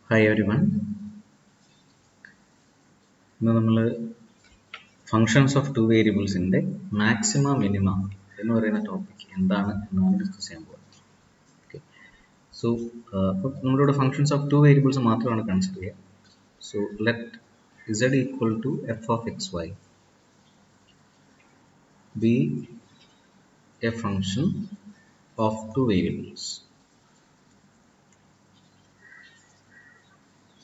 Hi everyone. ഇന്ന് നമ്മൾ functions of two വേരിയബിൾസിൻ്റെ മാക്സിമ മിനിമ എന്ന് പറയുന്ന ടോപ്പിക് എന്താണ് എന്നാണ് ഡിസ്കസ് ചെയ്യാൻ പോകുന്നത്. ഓക്കെ, സോ അപ്പോൾ നമ്മളിവിടെ ഫങ്ഷൻസ് ഓഫ് ടു വേരിയബിൾസ് മാത്രമാണ് കൺസിഡർ ചെയ്യുക. So let z equal to f of x y be a function of two variables.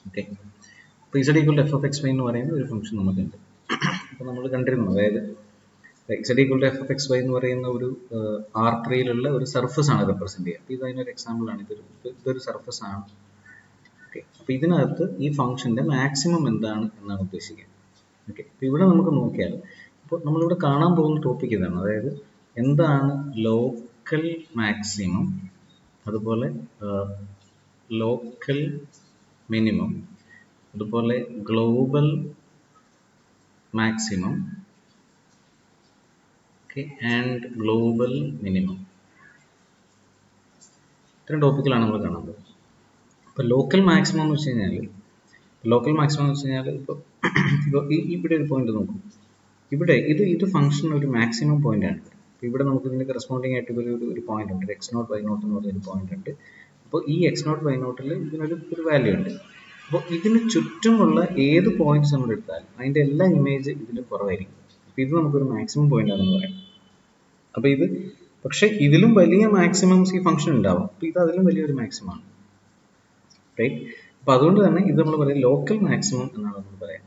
Okay, അപ്പോൾ z equal to f of x y എന്ന് പറയുന്ന ഒരു ഫംഗ്ഷൻ നമുക്കുണ്ട്. അപ്പോൾ നമ്മൾ കണ്ടിരുന്നു, അതായത് z equal to f of x y എന്ന് പറയുന്ന ഒരു R3-യിലുള്ള ഒരു സർഫസ് ആണ് റെപ്രസെന്റ് ചെയ്യുക. അപ്പോൾ ഇതൊരു എക്സാമ്പിൾ ആണ്, ഇതൊരു സർഫസ് ആണ്. ഓക്കെ, അപ്പോൾ ഇതിനകത്ത് ഈ ഫംഗ്ഷന്റെ മാക്സിമം എന്താണ് എന്നാണ് ഉദ്ദേശിക്കുക. ഓക്കെ, അപ്പോൾ ഇവിടെ നമുക്ക് നോക്കിയാൽ ഇപ്പോൾ നമ്മളിവിടെ കാണാൻ പോകുന്ന ടോപ്പിക് ഇതാണ്, അതായത് എന്താണ് ലോക്കൽ മാക്സിമം, അതുപോലെ ലോക്കൽ മിനിമം, അതുപോലെ global maximum, okay, and global minimum. ഇത്തരം ടോപ്പിക്കുകളാണ് നമ്മൾ കാണാൻ പോകുന്നത്. ഇപ്പോൾ ലോക്കൽ മാക്സിമം എന്ന് വെച്ച് കഴിഞ്ഞാൽ ഇപ്പോൾ ഇവിടെ ഒരു പോയിന്റ് നോക്കും. ഇവിടെ ഇത് ഫംഗ്ഷൻ ഒരു മാക്സിമം പോയിന്റ് ആണ്. ഇവിടെ നമുക്ക് ഇതിന് കറസ്പോണ്ടിങ് ആയിട്ട് ഒരു പോയിന്റ് ഉണ്ട്, എക്സ് നോട്ട് വൈ നോട്ട് എന്ന് പറഞ്ഞൊരു പോയിന്റ് ഉണ്ട്. അപ്പോൾ ഈ എക്സ് നോട്ട് വൈ നോട്ടിൽ ഇതിനൊരു വാല്യൂ ഉണ്ട്. അപ്പോൾ ഇതിന് ചുറ്റുമുള്ള ഏത് പോയിന്റ്സ് നമ്മൾ എടുത്താലും അതിൻ്റെ എല്ലാ ഇമേജ് ഇതിന് കുറവായിരിക്കും. അപ്പോൾ ഇത് നമുക്കൊരു മാക്സിമം പോയിന്റ് ആണെന്ന് പറയാം. അപ്പോൾ ഇത് പക്ഷെ ഇതിലും വലിയ മാക്സിമംസ് ഈ ഫംഗ്ഷൻ ഉണ്ടാവും. അപ്പോൾ ഇത് അതിലും വലിയൊരു മാക്സിമം ആണ്, റൈറ്റ്? അപ്പോൾ അതുകൊണ്ട് തന്നെ ഇത് നമ്മൾ പറയും ലോക്കൽ മാക്സിമം എന്നാണ് നമ്മൾ പറയാം.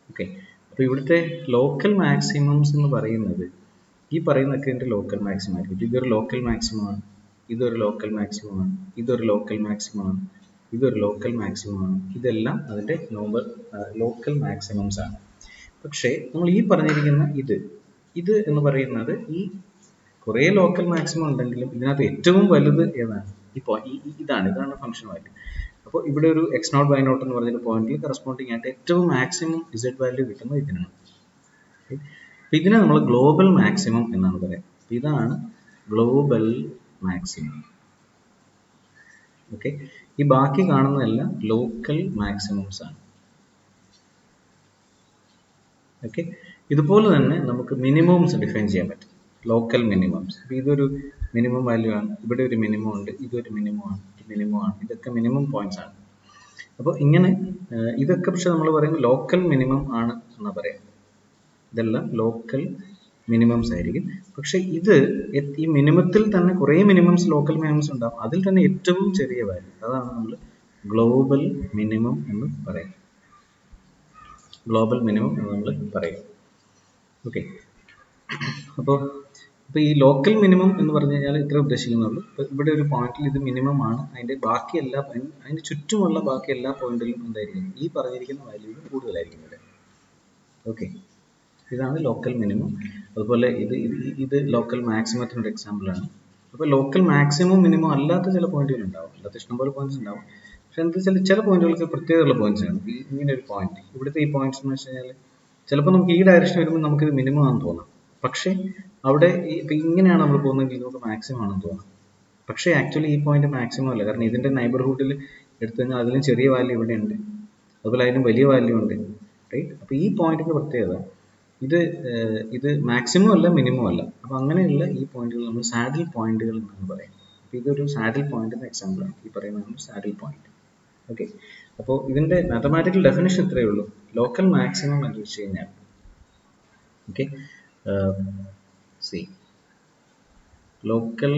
ഓക്കെ, അപ്പോൾ ഇവിടുത്തെ ലോക്കൽ മാക്സിമംസ് എന്ന് പറയുന്നത് ഈ പറയുന്നതൊക്കെ ഇതിൻ്റെ ലോക്കൽ മാക്സിമം ആയിരിക്കും. ഇതൊരു ലോക്കൽ മാക്സിമമാണ്, ഇതൊരു ലോക്കൽ മാക്സിമമാണ്, ഇതൊരു ലോക്കൽ മാക്സിമമാണ്, ഇതൊരു ലോക്കൽ മാക്സിമമാണ്. ഇതെല്ലാം അതിൻ്റെ ലോക്കൽ മാക്സിമംസ് ആണ്. പക്ഷേ നമ്മൾ ഈ പറഞ്ഞിരിക്കുന്ന ഇത് എന്ന് പറയുന്നത് ഈ കുറേ ലോക്കൽ മാക്സിമം ഉണ്ടെങ്കിലും ഇതിനകത്ത് ഏറ്റവും വലുത് ഏതാണ്? ഇതാണ് ഫംഗ്ഷൻ വാല്യൂ. അപ്പോൾ ഇവിടെ ഒരു എക്സ് നോട്ട് വൈ നോട്ട് എന്ന് പറഞ്ഞൊരു പോയിന്റിൽ കറസ്പോണ്ടിങ് ആയിട്ട് ഏറ്റവും മാക്സിമം ഇസഡ് വാല്യൂ കിട്ടുന്നത് ഇതിനാണ്. അപ്പം ഇതിനെ നമ്മൾ ഗ്ലോബൽ മാക്സിമം എന്നാണ് പറയുക. ഇതാണ് ഗ്ലോബൽ മാക്സിമം. ഓക്കെ, ഈ ബാക്കി കാണുന്നതെല്ലാം ലോക്കൽ മാക്സിമംസ് ആണ്. ഓക്കെ, ഇതുപോലെ തന്നെ നമുക്ക് മിനിമംസ് ഡിഫൈൻ ചെയ്യാൻ പറ്റും, ലോക്കൽ മിനിമംസ്. അപ്പോൾ ഇതൊരു മിനിമം വാല്യൂ ആണ്, ഇവിടെ ഒരു മിനിമം ഉണ്ട്, ഇതൊരു മിനിമം ആണ്, ഇതൊക്കെ മിനിമം പോയിന്റ്സ് ആണ്. അപ്പോൾ ഇങ്ങനെ ഇതൊക്കെ പക്ഷെ നമ്മൾ പറയുമ്പോൾ ലോക്കൽ മിനിമം ആണ് എന്നാ പറയാം. ഇതെല്ലാം ലോക്കൽ മിനിമംസ് ആയിരിക്കും. പക്ഷെ ഈ മിനിമത്തിൽ തന്നെ കുറേ മിനിമംസ്, ലോക്കൽ മിനിമംസ് ഉണ്ടാവും. അതിൽ തന്നെ ഏറ്റവും ചെറിയ വാല്യൂ, അതാണ് നമ്മൾ ഗ്ലോബൽ മിനിമം എന്ന് പറയും. ഗ്ലോബൽ മിനിമം എന്ന് നമ്മൾ പറയും. ഓക്കെ, അപ്പോൾ ഈ ലോക്കൽ മിനിമം എന്ന് പറഞ്ഞു കഴിഞ്ഞാൽ ഇത്ര ഉദ്ദേശിക്കുന്നുള്ളൂ. ഇപ്പോൾ ഇവിടെ ഒരു പോയിന്റിൽ ഇത് മിനിമം ആണ്, അതിൻ്റെ ചുറ്റുമുള്ള ബാക്കി എല്ലാ പോയിന്റിലും എന്തായിരിക്കും ഈ പറഞ്ഞിരിക്കുന്ന വാല്യൂവിൽ കൂടുതലായിരിക്കും ഇവിടെ. ഓക്കെ, ഇതാണ് ലോക്കൽ മിനിമം. അതുപോലെ ഇത് ലോക്കൽ മാക്സിമത്തിൻ്റെ എക്സാമ്പിളാണ്. അപ്പോൾ ലോക്കൽ മാക്സിമം മിനിമം അല്ലാത്ത ചില പോയിന്റുകൾ ഉണ്ടാവും, അല്ലാത്ത ഇഷ്ടംപോലെ പോയിന്റ്സ് ഉണ്ടാവും. പക്ഷെ എന്താ വെച്ചാൽ ചില പോയിന്റുകൾക്ക് പ്രത്യേകതയുള്ള പോയിന്റ്സ് ആണ്. ഇങ്ങനെ ഒരു പോയിന്റ്, ഇവിടുത്തെ ഈ പോയിന്റ്സ് എന്ന് വെച്ച് കഴിഞ്ഞാൽ ചിലപ്പോൾ നമുക്ക് ഈ ഡയറക്ഷൻ വരുമ്പോൾ നമുക്കിത് മിനിമം ആണെന്ന് തോന്നാം. പക്ഷേ അവിടെ ഇപ്പം ഇങ്ങനെയാണ് നമ്മൾ പോകുന്നതെങ്കിൽ നമുക്ക് മാക്സിമം ആണെന്ന് തോന്നാം. പക്ഷേ ആക്ച്വലി ഈ പോയിന്റ് മാക്സിമം അല്ല, കാരണം ഇതിൻ്റെ നൈബർഹുഡിൽ എടുത്തു കഴിഞ്ഞാൽ അതിലും ചെറിയ വാല്യൂ ഇവിടെ ഉണ്ട്, അതുപോലെ അതിനും വലിയ വാല്യൂ ഉണ്ട്, റൈറ്റ്? അപ്പോൾ ഈ പോയിന്റിൻ്റെ പ്രത്യേകത ഇത് മാക്സിമം അല്ല, മിനിമം അല്ല. അപ്പോൾ അങ്ങനെയുള്ള ഈ പോയിന്റുകൾ നമ്മൾ സാഡിൽ പോയിന്റുകൾ എന്നാണ് പറയുന്നത്. അപ്പോൾ ഇതൊരു സാഡിൽ പോയിന്റിൻ്റെ എക്സാമ്പിളാണ് ഈ പറയുന്നതാണ് സാഡിൽ പോയിന്റ്. ഓക്കെ, അപ്പോൾ ഇതിൻ്റെ മാത്തമാറ്റിക്കൽ ഡെഫിനിഷൻ ഇത്രയേ ഉള്ളൂ. ലോക്കൽ മാക്സിമം എന്ന് വെച്ച് കഴിഞ്ഞാൽ ഓക്കെ ലോക്കൽ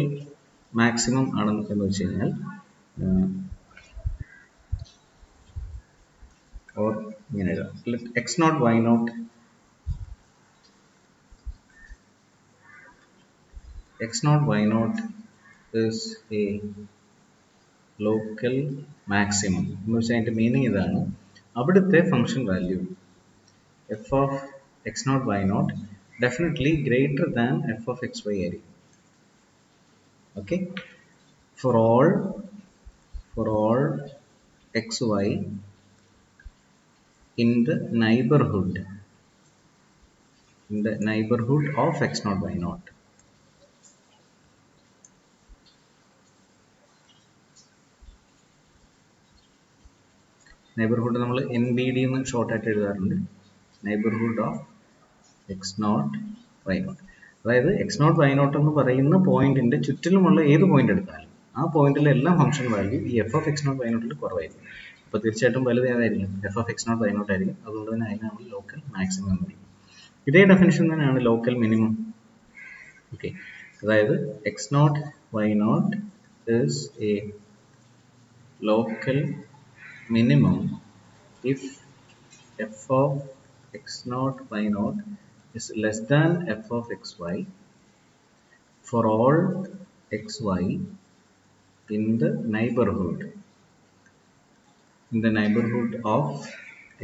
മാക്സിമം ആണെന്ന് വെച്ച് കഴിഞ്ഞാൽ ഓർ ഇങ്ങനെ എഴുതാം, x naught y naught is a local maximum എന്ന് വെച്ചാൽ അതിൻ്റെ മീനിങ് ഇതാണ്, അവിടുത്തെ function value f of x naught y naught definitely greater than f of x y ആയിരിക്കും. Okay, for all x y in the neighborhood of x naught y naught. Neighbourhood നമ്മൾ NBD എന്ന് ഷോർട്ടായിട്ട് എഴുതാറുണ്ട്. Neighbourhood of x0 y0. അതായത് x0 y0 എന്ന് പറയുന്ന പോയിന്റിന്റെ ചുറ്റിലുമുള്ള ഏത് പോയിന്റ് എടുത്താലും ആ പോയിന്റിലെ എല്ലാ ഫംഗ്ഷൻ വാല്യൂ ഈ f of x0 y0 കുറവായിരിക്കും. അപ്പോൾ തീർച്ചയായിട്ടും വലുത് ഏതായിരിക്കും? f of x0 y0 ആയിരിക്കും. അതുകൊണ്ട് തന്നെ അതിനെ നമ്മൾ ലോക്കൽ മാക്സിമം എന്ന് വിളിക്കും. ഇതേ ഡെഫിനിഷൻ തന്നെയാണ് ലോക്കൽ മിനിമം. ഓക്കെ, അതായത് x0 y0 is a local minimum if f of x0 y0 is less than f of xy for all xy in the neighborhood of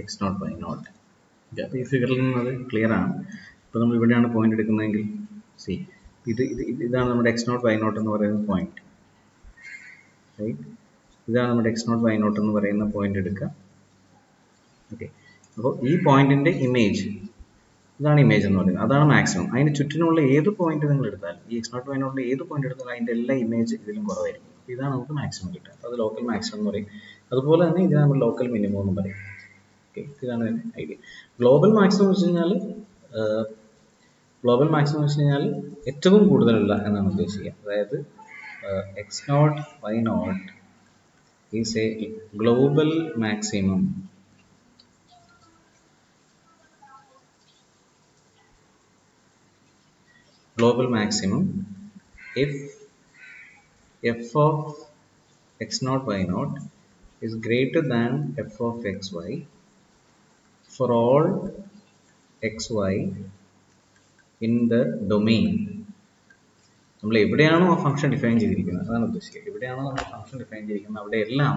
x0 y0. അപ്പോൾ ഈ ഫിഗറിൽ നിന്ന് അത് ക്ലിയർ ആണ്. ഇപ്പോൾ നമ്മൾ ഇവിടെയാണ് പോയിന്റ് എടുക്കുന്നതെങ്കിൽ സി ഇതാണ് നമ്മുടെ x0 y0 എന്ന് പറയുന്ന പോയിന്റ്, റൈറ്റ്? ഇതാണ് നമ്മുടെ x0 y0 എന്ന് പറയുന്ന പോയിന്റ് എടുക്കുക. ഓക്കെ, അപ്പോൾ ഈ പോയിന്റിന്റെ ഇമേജ്, ഇതാണ് ഇമേജ് എന്ന് പറയുന്നത്, അതാണ് മാക്സിമം. അതിന് ചുറ്റിനുള്ള ഏത് പോയിന്റ് നിങ്ങൾ എടുത്താലും, ഈ x0 y0 ഏത് പോയിന്റ് എടുത്താലും അതിന്റെ എല്ലാ ഇമേജ് ഇതിലും കുറവായിരിക്കും. ഇതാണ് നമുക്ക് മാക്സിമം കിട്ടുക. അത് ലോക്കൽ മാക്സിമം എന്ന് പറയും. അതുപോലെ തന്നെ ഇതിനെ നമ്മൾ ലോക്കൽ മിനിമം എന്ന് പറയും. ഓക്കെ, ഇതാണ് ഐഡിയ. ഗ്ലോബൽ മാക്സിമം എന്ന് വെച്ച് കഴിഞ്ഞാൽ ഏറ്റവും കൂടുതലുള്ള എന്നാണ് ഉദ്ദേശിക്കുക. അതായത് x0 y0 is a global maximum if f of x0 y0 is greater than f of xy for all xy in the domain. നമ്മൾ എവിടെയാണോ ആ ഫംഗ്ഷൻ ഡിഫൈൻ ചെയ്തിരിക്കുന്നത്, അതാണ് ഉദ്ദേശിക്കുക. എവിടെയാണോ നമ്മൾ ഫംഗ്ഷൻ ഡിഫൈൻ ചെയ്തിരിക്കുന്നത് അവിടെ എല്ലാം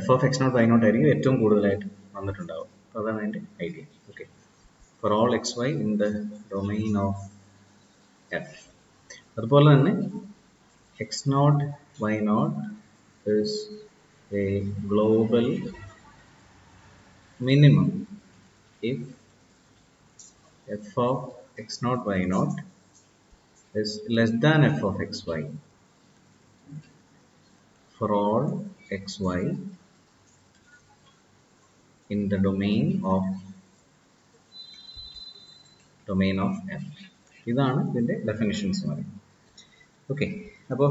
f of x0 y0 ആയിരിക്കും ഏറ്റവും കൂടുതലായിട്ട് വന്നിട്ടുണ്ടാവും. അപ്പോൾ അതാണ് അതിൻ്റെ idea. Okay, for all xy in the domain of f. അതുപോലെ തന്നെ x0 y0 is a global minimum if f of x0 y0 is less than f of xy for all xy in the domain of f. ഇതാണ് ഇതിൻ്റെ definitions എന്ന് പറയുന്നത്. Okay, അപ്പോൾ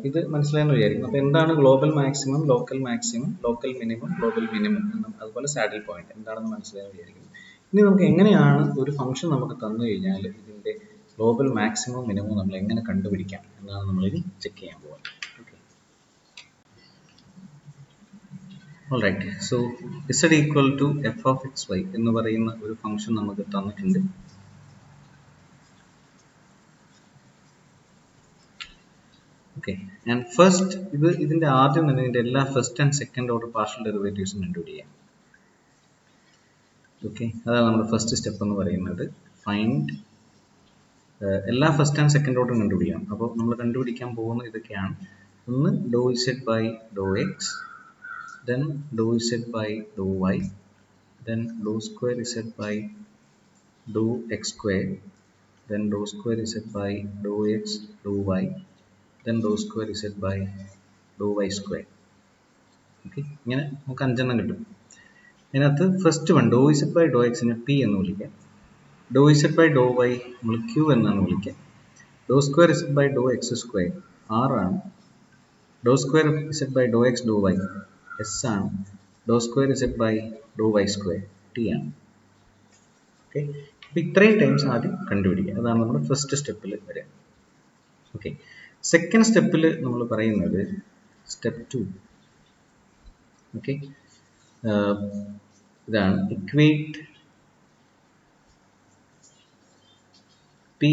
ഇത് മനസ്സിലായെന്ന് വിചാരിക്കും. അപ്പോൾ എന്താണ് global maximum, local maximum, local minimum, global minimum എന്നും അതുപോലെ സാഡിൽ പോയിന്റ് എന്താണെന്ന് മനസ്സിലായെന്ന് വിചാരിക്കുന്നു. ഇനി നമുക്ക് എങ്ങനെയാണ് ഒരു ഫംഗ്ഷൻ നമുക്ക് തന്നു കഴിഞ്ഞാൽ ഇതിൻ്റെ ഗ്ലോബൽ മാക്സിമം മിനിമം നമ്മൾ എങ്ങനെ കണ്ടുപിടിക്കാം എന്നാണ് നമ്മളിനി ചെക്ക് ചെയ്യാൻ പോകുന്നത്. Okay, all right. So z equal to f of xy എന്ന് പറയുന്ന ഒരു ഫംഗ്ഷൻ നമുക്ക് തന്നിട്ടുണ്ട്. ഓക്കെ, ആൻഡ് ഫസ്റ്റ് ഇതിൻ്റെ ആദ്യം തന്നെ ഇതിൻ്റെ എല്ലാ first and second order partial ഡെറിവേറ്റീവ്സും കണ്ടുപിടിക്കാം. ഓക്കെ, അതാണ് നമ്മുടെ ഫസ്റ്റ് സ്റ്റെപ്പ് എന്ന് പറയുന്നത്. ഫൈൻഡ് എല്ലാ ഫസ്റ്റ് ആൻഡ് സെക്കൻഡ് ഓർഡറും കണ്ടുപിടിക്കാം. അപ്പോൾ നമ്മൾ കണ്ടുപിടിക്കാൻ പോകുന്നത് ഇതൊക്കെയാണ്. ഒന്ന് doh z by doh x, then doh z by doh y, then doh square z by doh x square, then doh square z by doh x doh y, then doh square z by doh y square. Okay, ഇങ്ങനെ നമുക്ക് 5 എണ്ണം കിട്ടും. അതിനകത്ത് first one doh z by doh എക്സിനെ p എന്ന് വിളിക്കാം, doh z by doh y നമ്മൾ q എന്നാണ് വിളിക്കുക, doh square z by doh x square r ആണ്, doh square z by doh x doh y s ആണ്, doh square z by doh y square t ആണ്. Okay, അപ്പോൾ ഇത്രയും times ആദ്യം കണ്ടുപിടിക്കുക. അതാണ് നമ്മുടെ ഫസ്റ്റ് സ്റ്റെപ്പിൽ വരിക. ഓക്കെ, സെക്കൻഡ് സ്റ്റെപ്പിൽ നമ്മൾ പറയുന്നത് സ്റ്റെപ്പ് 2. ഓക്കെ, ഇതാണ് equate P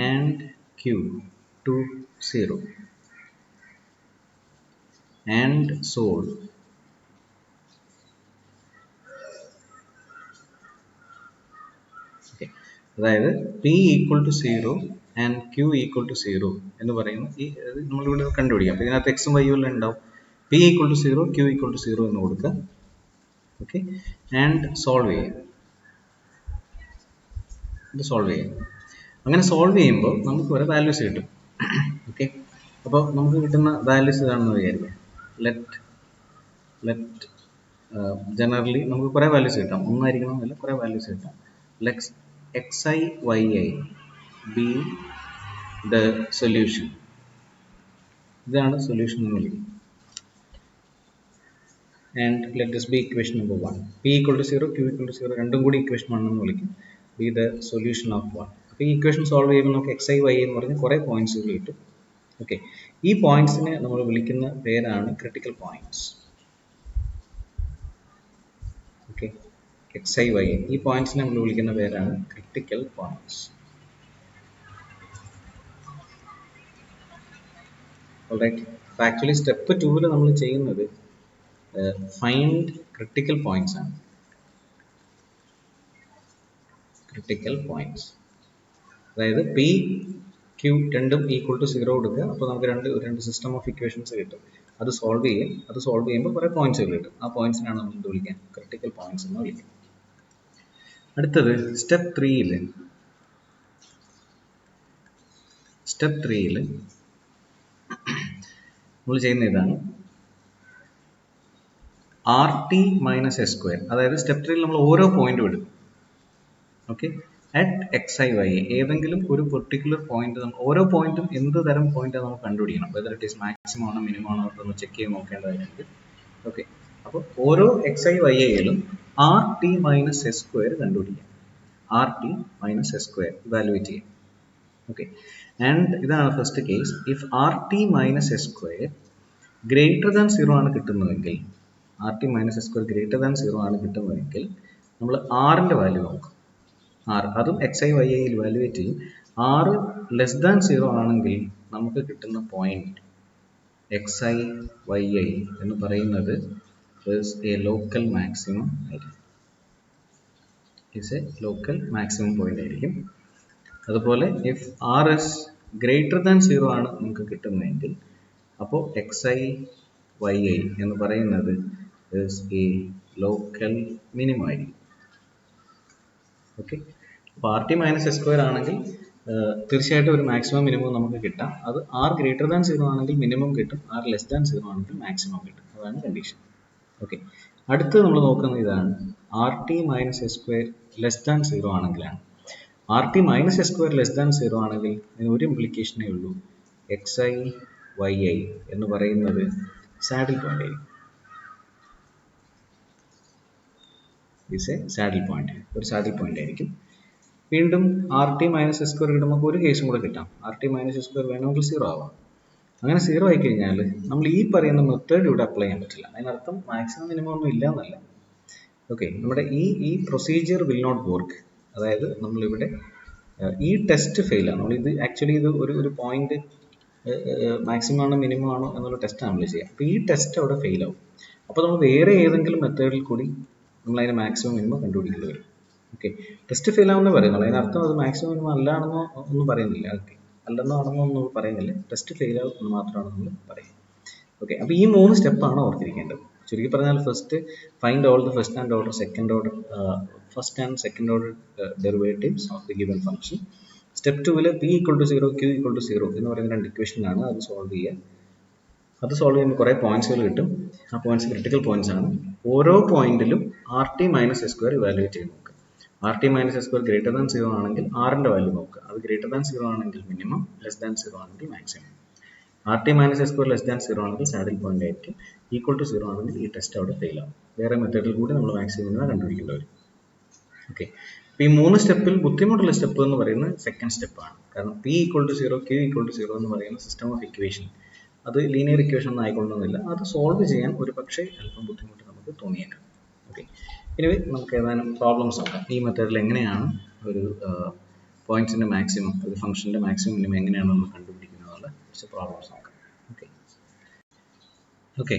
and Q to 0 and solve. Okay, അതായത് P equal to 0 and Q equal to 0 എന്ന് പറയുന്ന ഈ നമ്മളിവിടെ കണ്ടുപിടിക്കാം. അപ്പോൾ ഇതിനകത്ത് എക്സും വൈയും എല്ലാം ഉണ്ടാവും. P equal to 0, Q equal to 0 എന്ന് കൊടുക്കുക. ഓക്കെ, ആൻഡ് സോൾവ് ചെയ്യാം. ഇത് സോൾവ് ചെയ്യാം. അങ്ങനെ സോൾവ് ചെയ്യുമ്പോൾ നമുക്ക് ഒരു വാല്യൂസ് കിട്ടും. ഓക്കെ, അപ്പോൾ നമുക്ക് കിട്ടുന്ന വാല്യൂസ് ഇതാണെന്ന് വിചാരിക്കാം. ലെറ്റ് ജനറലി നമുക്ക് കുറേ വാല്യൂസ് കിട്ടാം, ഒന്നായിരിക്കണമെന്നില്ല, കുറേ വാല്യൂസ് കിട്ടാം. Let xi yi be the solution. ഇതാണ് സൊല്യൂഷൻ എന്ന് വിളിക്കും. And let this be equation number 1. P equal to 0, Q equal to 0 രണ്ടും കൂടി equation 1 എന്ന് വിളിക്കും. Be the solution of 1. അപ്പോൾ ഈ ഇക്വേഷൻ സോൾവ് ചെയ്യുമ്പോൾ നമുക്ക് xi y എന്ന് പറഞ്ഞ് കുറേ പോയിന്റ്സുകൾ കിട്ടും. ഓക്കെ, ഈ പോയിന്റ്സിനെ നമ്മൾ വിളിക്കുന്ന പേരാണ് critical points. Okay, xi y ഈ പോയിന്റ്സിനെ നമ്മൾ വിളിക്കുന്ന പേരാണ് ക്രിട്ടിക്കൽ പോയിന്റ്സ്. ഓൾറൈറ്റ്, അപ്പോൾ ആക്ച്വലി സ്റ്റെപ്പ് 2-ൽ നമ്മൾ ചെയ്യുന്നത് ഫൈൻഡ് ക്രിട്ടിക്കൽ പോയിന്റ്സ് ആണ്. ക്രിട്ടിക്കൽ പോയിന്റ്സ് അതായത് പി ക്യൂ രണ്ടും ഈക്വൽ ടു 0 കൊടുക്കുക. അപ്പോൾ നമുക്ക് രണ്ട് സിസ്റ്റം ഓഫ് ഇക്വേഷൻസ് കിട്ടും. അത് സോൾവ് ചെയ്യുമ്പോൾ കുറേ പോയിന്റ്സുകൾ കിട്ടും. ആ പോയിന്റ്സിനാണ് നമ്മൾ എന്ത് വിളിക്കുക? ക്രിട്ടിക്കൽ പോയിന്റ്സ് എന്ന് വിളിക്കുക. അടുത്തത് സ്റ്റെപ്പ് 3-ൽ നമ്മൾ ചെയ്യുന്ന ഇതാണ് RT - S². അതായത് സ്റ്റെപ്പ് 3-ൽ നമ്മൾ ഓരോ പോയിന്റും എടുക്കും. ഓക്കെ, അറ്റ് xi y ഏതെങ്കിലും ഒരു പെർട്ടിക്കുലർ പോയിന്റ്, ഓരോ പോയിന്റും എന്ത് തരം പോയിന്റ് നമുക്ക് കണ്ടുപിടിക്കണം. വെദർ ഇറ്റ് ഈസ് മാക്സിമം ആണോ മിനിമം ആണോ നമ്മൾ ചെക്ക് ചെയ്ത് നോക്കേണ്ടതായിട്ടുണ്ട്. ഓക്കെ, അപ്പോൾ ഓരോ xi y-യിലും RT - S² കണ്ടുപിടിക്കാം. RT - S² ഇവാലുവേറ്റ് ചെയ്യാം. ഓക്കെ, ആൻഡ് ഇതാണ് first case. If RT - S² greater than 0 ആണ് കിട്ടുന്നതെങ്കിൽ, RT - S² ഗ്രേറ്റർ ദാൻ 0 ആണ് കിട്ടുന്നതെങ്കിൽ നമ്മൾ ആറിൻ്റെ വാല്യൂ നോക്കും. അതും xi y-യിൽ ഇവാലുവേറ്റ് ചെയ്യും. 6 ലെസ് ദാൻ 0 ആണെങ്കിൽ നമുക്ക് കിട്ടുന്ന പോയിന്റ് xi yi എന്ന് പറയുന്നത് is a local maximum ആയിരിക്കും. is a local maximum point ആയിരിക്കും. അതുപോലെ if r is greater than 0 ആണ് നമുക്ക് കിട്ടുന്നതെങ്കിൽ അപ്പോൾ xi yi എന്ന് പറയുന്നത് is a local minimum ആയിരിക്കും. ഓക്കെ, അപ്പോൾ RT - S² ആണെങ്കിൽ തീർച്ചയായിട്ടും ഒരു മാക്സിമം മിനിമം നമുക്ക് കിട്ടാം. അത് R ഗ്രേറ്റർ ദാൻ 0 ആണെങ്കിൽ മിനിമം കിട്ടും, R ലെസ് ദാൻ 0 ആണെങ്കിൽ മാക്സിമം കിട്ടും. അതാണ് കണ്ടീഷൻ. ഓക്കെ, അടുത്ത് നമ്മൾ നോക്കുന്നത് ഇതാണ് RT - S² less than 0 ആണെങ്കിലാണ്. RT - S² less than 0 ആണെങ്കിൽ ഇതിന് ഒരു ഇംപ്ലിക്കേഷനേ ഉള്ളൂ. xi yi എന്ന് പറയുന്നത് സാഡിൽ പോയിന്റ് ആയിരിക്കും. ഈസ് എ സാഡിൽ പോയിന്റ്, ഒരു സാഡിൽ പോയിന്റ് ആയിരിക്കും. വീണ്ടും RT - S² കിട്ടുമ്പോൾ ഒരു കേസും കൂടെ കിട്ടാം. RT - S² വേണമെങ്കിൽ 0 ആവാം. അങ്ങനെ 0 ആയി കഴിഞ്ഞാൽ നമ്മൾ ഈ പറയുന്ന മെത്തേഡ് ഇവിടെ അപ്ലൈ ചെയ്യാൻ പറ്റില്ല. അതിനർത്ഥം മാക്സിമം മിനിമം ഒന്നും ഇല്ല എന്നല്ല. ഓക്കെ, നമ്മുടെ ഈ പ്രൊസീജിയർ വിൽ നോട്ട് വർക്ക്. അതായത് നമ്മളിവിടെ ഈ ടെസ്റ്റ് ഫെയിലാണ്. നമ്മളിത് ആക്ച്വലി ഇത് ഒരു പോയിന്റ് മാക്സിമം ആണോ മിനിമം ആണോ എന്നുള്ള ടെസ്റ്റാണ് നമ്മൾ ചെയ്യുക. അപ്പോൾ ഈ ടെസ്റ്റ് അവിടെ ഫെയിൽ ആവും. അപ്പോൾ നമ്മൾ വേറെ ഏതെങ്കിലും മെത്തേഡിൽ കൂടി നമ്മൾ അതിന് മാക്സിമം മിനിമം കണ്ടുപിടിക്കേണ്ടി വരും. ഓക്കെ, ടെസ്റ്റ് ഫെയിൽ ആവുമെന്ന് പറയുന്നുള്ളൂ. അതിനർത്ഥം അത് മാക്സിമം മിനിമം അല്ലാണെന്നോ ഒന്നും പറയുന്നില്ല. ഓക്കെ, അല്ലെന്നോ ആണെന്നോ ഒന്നും പറയുന്നില്ല. ടെസ്റ്റ് ഫെയിൽ ആവും എന്ന് മാത്രമാണ് നമ്മൾ പറയുന്നത്. ഓക്കെ, അപ്പോൾ ഈ 3 സ്റ്റെപ്പാണ് ഓർത്തിരിക്കേണ്ടത്. ചുരുക്കി പറഞ്ഞാൽ first find all the first and second order derivatives of the given function. Step 2-ൽ P = 0 Q = 0 എന്ന് പറയുന്ന രണ്ട് ഇക്വേഷനാണ്. അത് സോൾവ് ചെയ്യുക. അത് സോൾവ് ചെയ്യുമ്പോൾ കുറേ പോയിന്റ്സുകൾ കിട്ടും. ആ പോയിന്റ്സ് ക്രിട്ടിക്കൽ പോയിന്റ്സ് ആണ്. ഓരോ പോയിന്റിലും RT - S² ഇവാലുവേറ്റ് ചെയ്ത് നോക്കുക. RT - S² ഗ്രേറ്റർ ദാൻ 0 ആണെങ്കിൽ ആറിൻ്റെ വാല്യൂ നോക്കുക. അത് ഗ്രേറ്റർ ദാൻ 0 ആണെങ്കിൽ മിനിമം, ലെസ് ദാൻ 0 ആണെങ്കിൽ maximum. RT - S² less than 0 ആണെങ്കിൽ സാഡിൽ പോയിന്റ് ആയിരിക്കും. ഈക്വൽ ടു 0 ആണെങ്കിൽ ഈ ടെസ്റ്റ് അവിടെ ഫെയിൽ ആവും. വേറെ മെത്തേഡിൽ കൂടി നമ്മൾ മാക്സിമം കണ്ടുപിടിക്കേണ്ടി വരും. ഓക്കെ, അപ്പോൾ ഈ 3 സ്റ്റെപ്പിൽ ബുദ്ധിമുട്ടുള്ള സ്റ്റെപ്പ് എന്ന് പറയുന്നത് സെക്കൻഡ് സ്റ്റെപ്പാണ്. കാരണം P = 0 Q = 0 എന്ന് പറയുന്ന സിസ്റ്റം ഓഫ് ഇക്വേഷൻ അത് ലീനിയർ ഇക്വേഷൻ ഒന്നും ആയിക്കൊള്ളുന്നില്ല. അത് സോൾവ് ചെയ്യാൻ ഒരു പക്ഷേ അല്പം ബുദ്ധിമുട്ട് നമുക്ക് തോന്നിയേക്കാം. ഓക്കെ, ഇനി നമുക്ക് ഏതാനും പ്രോബ്ലംസ് നോക്കാം. ഈ മെത്തേഡിൽ എങ്ങനെയാണ് ഒരു പോയിന്റ്സിൻ്റെ മാക്സിമം, ഒരു ഫംഗ്ഷൻ്റെ മാക്സിമം മിനിമം എങ്ങനെയാണ് നമ്മൾ കണ്ടുപിടിക്കുന്നതുള്ള കുറച്ച് പ്രോബ്ലംസ് നോക്കാം. ഓക്കെ,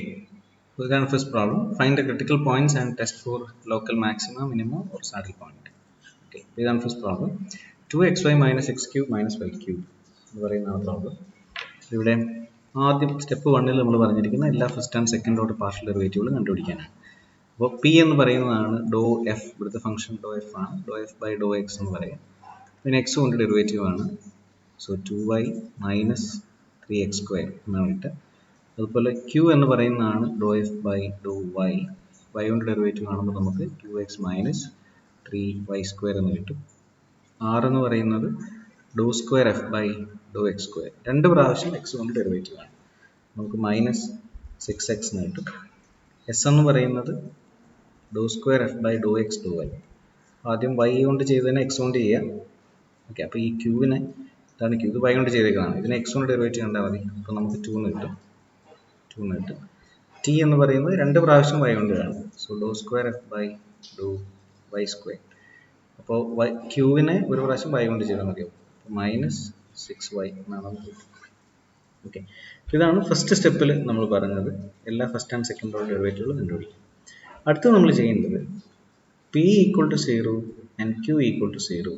ഇതാണ് first problem. Find the critical points and test for local maximum, minimum or saddle point. Okay, ഇതാണ് first problem. 2xy - x³ - y³ എന്ന് പറയുന്ന ആ പ്രോബ്ലം. ഇവിടെ ആദ്യം സ്റ്റെപ്പ് 1-ൽ നമ്മൾ പറഞ്ഞിരിക്കുന്ന എല്ലാ first and second order partial ഡെറിവേറ്റീവുകളും കണ്ടുപിടിക്കാനാണ്. അപ്പോൾ P എന്ന് പറയുന്നതാണ് ഡോ എഫ്, ഇവിടുത്തെ ഫംഗ്ഷൻ ഡോ എഫ് ആണ്. ഡോ എഫ് ബൈ ഡോ എക്സ് എന്ന് പറയാം. പിന്നെ എക്സ് കൊണ്ട് ഡെറിവേറ്റീവ് ആണ്. സോ 2y - 3x² എന്നാണ് കിട്ടുക. അതുപോലെ ക്യൂ എന്ന് പറയുന്നതാണ് doh f by doh y. Y കൊണ്ട് ഡെറിവേറ്റീവ് കാണുമ്പോൾ നമുക്ക് ക്യൂ എക്സ് മൈനസ് 3y² എന്ന് കിട്ടും. ആർ എന്ന് പറയുന്നത് doh square f by doh x square. 2 പ്രാവശ്യം എക്സ് കൊണ്ട് ഡെറിവേറ്റീവ് ആണ്, നമുക്ക് -6x എന്ന് കിട്ടും. എസ് എന്ന് പറയുന്നത് doh square f by doh x doh y. ആദ്യം വൈ കൊണ്ട് ചെയ്തതിനെ എക്സ് കൊണ്ട് ചെയ്യാം. ഓക്കെ, അപ്പോൾ ഈ ക്യൂവിനെ ഇതാണ് ക്യൂ, ഇത് വൈ കൊണ്ട് ചെയ്തേക്കുന്നതാണ്, ഇതിനെ എക്സ് കൊണ്ട് ഡെറിവേറ്റീവ് കണ്ടാൽ മതി. അപ്പോൾ നമുക്ക് 2 എന്ന് കിട്ടും. ടി എന്ന് പറയുന്നത് 2 പ്രാവശ്യം വൈ കൊണ്ട് കാണും. So doh square f by doh y square. അപ്പോൾ ക്യൂവിനെ ഒരു പ്രാവശ്യം വൈ കൊണ്ട് ചെയ്താൽ മതിയാവും. -6y എന്നാണ് നമുക്ക്. ഓക്കെ, ഇതാണ് ഫസ്റ്റ് സ്റ്റെപ്പിൽ നമ്മൾ പറഞ്ഞത്. എല്ലാ ഫസ്റ്റ് ആൻഡ് സെക്കൻഡ് ഓർഡർ ഡെറിവേറ്റീവുകളും കണ്ടുപിടിക്കും. അടുത്ത് നമ്മൾ ചെയ്യേണ്ടത് p = 0 ആൻഡ് q = 0